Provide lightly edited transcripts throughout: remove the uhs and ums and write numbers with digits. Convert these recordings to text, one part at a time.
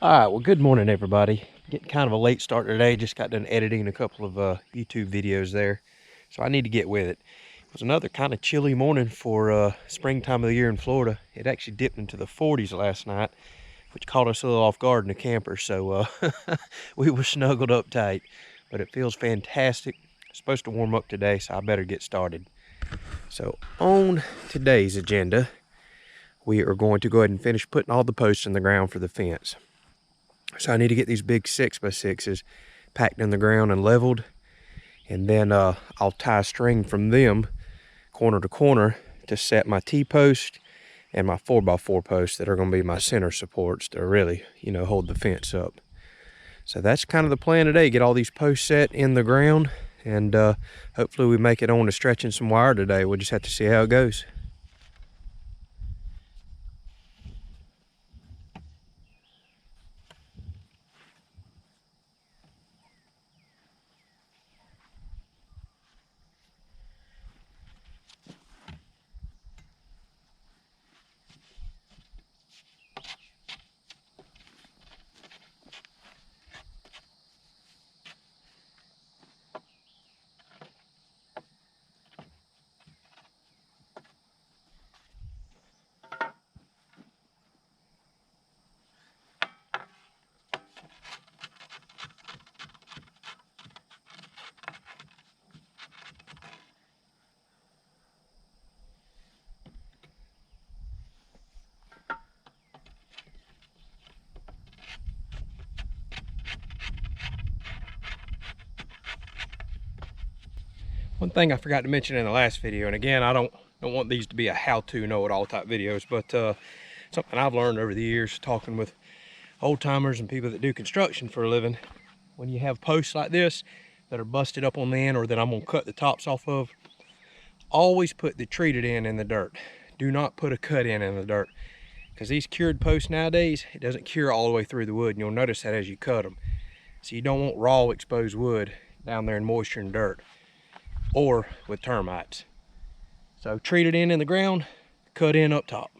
All right, well, good morning, everybody. Getting kind of a late start today. Just got done editing a couple of YouTube videos there, so I need to get with it. It was another kind of chilly morning for springtime of the year in Florida. It actually dipped into the 40s last night, which caught us a little off guard in the camper, so we were snuggled up tight. But it feels fantastic. It's supposed to warm up today, so I better get started. So on today's agenda, we are going to go ahead and finish putting all the posts in the ground for the fence. So I need to get these big 6x6s packed in the ground and leveled, and then I'll tie string from them corner to corner to set my T-post and my 4x4 posts that are going to be my center supports to really, hold the fence up. So that's kind of the plan today, get all these posts set in the ground, and hopefully we make it on to stretching some wire today. We'll just have to see how it goes. One thing I forgot to mention in the last video, and again, I don't want these to be a how-to know-it-all type videos, but something I've learned over the years talking with old timers and people that do construction for a living. When you have posts like this that are busted up on the end or that I'm gonna cut the tops off of, always put the treated end in the dirt. Do not put a cut in the dirt, because these cured posts nowadays, it doesn't cure all the way through the wood, and you'll notice that as you cut them. So you don't want raw exposed wood down there in moisture and dirt, or with termites. So treated in the ground, cut in up top.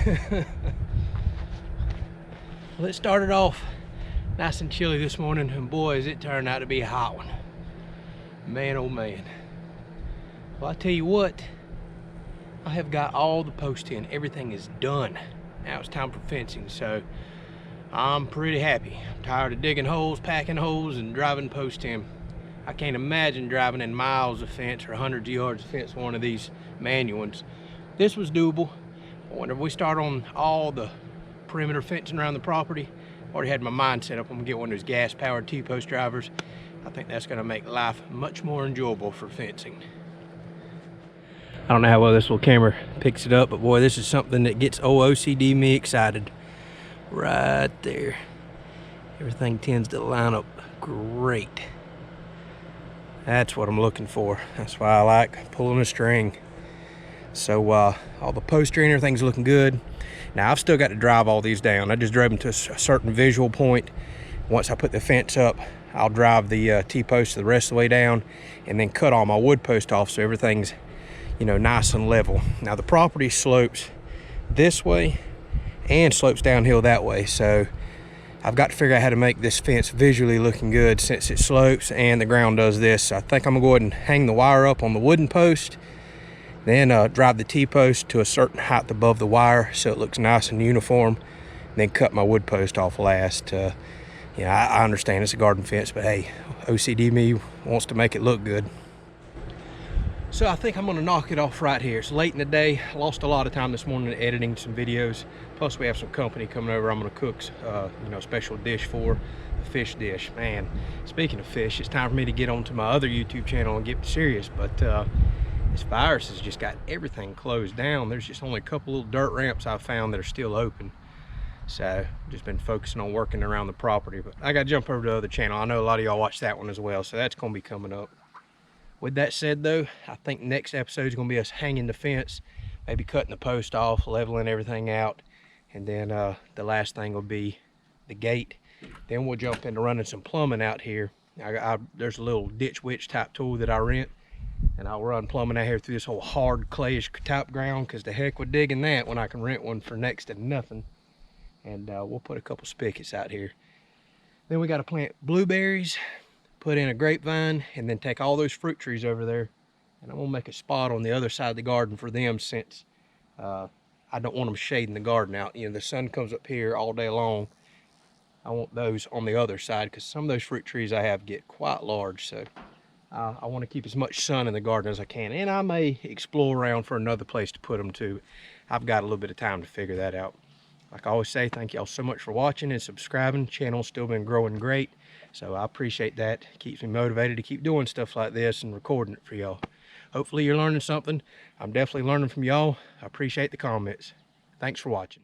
Well, it started off nice and chilly this morning, and boys, it turned out to be a hot one. Man, oh man. Well, I tell you what, I have got all the posts in. Everything is done. Now it's time for fencing, so I'm pretty happy. I'm tired of digging holes, packing holes, and driving post in. I can't imagine driving in miles of fence or hundreds of yards of fence, one of these manual ones. This was doable. I wonder if we start on all the perimeter fencing around the property. Already had my mind set up. I'm gonna get one of those gas-powered T-post drivers. I think that's gonna make life much more enjoyable for fencing. I don't know how well this little camera picks it up, but boy, this is something that gets OCD me excited. Right there. Everything tends to line up great. That's what I'm looking for. That's why I like pulling a string. So all the poster and everything's looking good. Now I've still got to drive all these down. I just drove them to a certain visual point. Once I put the fence up, I'll drive the T-post the rest of the way down and then cut all my wood post off so everything's, you know, nice and level. Now the property slopes this way and slopes downhill that way. So I've got to figure out how to make this fence visually looking good since it slopes and the ground does this. So I think I'm gonna go ahead and hang the wire up on the wooden post, then drive the T-post to a certain height above the wire so it looks nice and uniform, and then cut my wood post off last. You know, I understand it's a garden fence, but hey, OCD me wants to make it look good. So I think I'm gonna knock it off right here. It's late in the day. I lost a lot of time this morning editing some videos. Plus we have some company coming over. I'm gonna cook, you know, a special dish for a fish dish. Man, speaking of fish, it's time for me to get onto my other YouTube channel and get serious. But this virus has just got everything closed down. There's just only a couple little dirt ramps I've found that are still open. So I've just been focusing on working around the property. But I gotta jump over to the other channel. I know a lot of y'all watch that one as well, so that's gonna be coming up. With that said though, I think next episode is gonna be us hanging the fence, maybe cutting the post off, leveling everything out, and then the last thing will be the gate. Then we'll jump into running some plumbing out here. There's a little ditch witch type tool that I rent, and I'll run plumbing out here through this whole hard clayish type ground, because the heck with digging that when I can rent one for next to nothing. And we'll put a couple spigots out here. Then we got to plant blueberries, put in a grapevine, and then take all those fruit trees over there, and I'm gonna make a spot on the other side of the garden for them, since I don't want them shading the garden out. You know, the sun comes up here all day long. I want those on the other side, because some of those fruit trees I have get quite large. So I want to keep as much sun in the garden as I can, and I may explore around for another place to put them to. I've got a little bit of time to figure that out. Like I always say, thank y'all so much for watching and subscribing. The channel's still been growing great, so I appreciate that. It keeps me motivated to keep doing stuff like this and recording it for y'all. Hopefully you're learning something. I'm definitely learning from y'all. I appreciate the comments. Thanks for watching.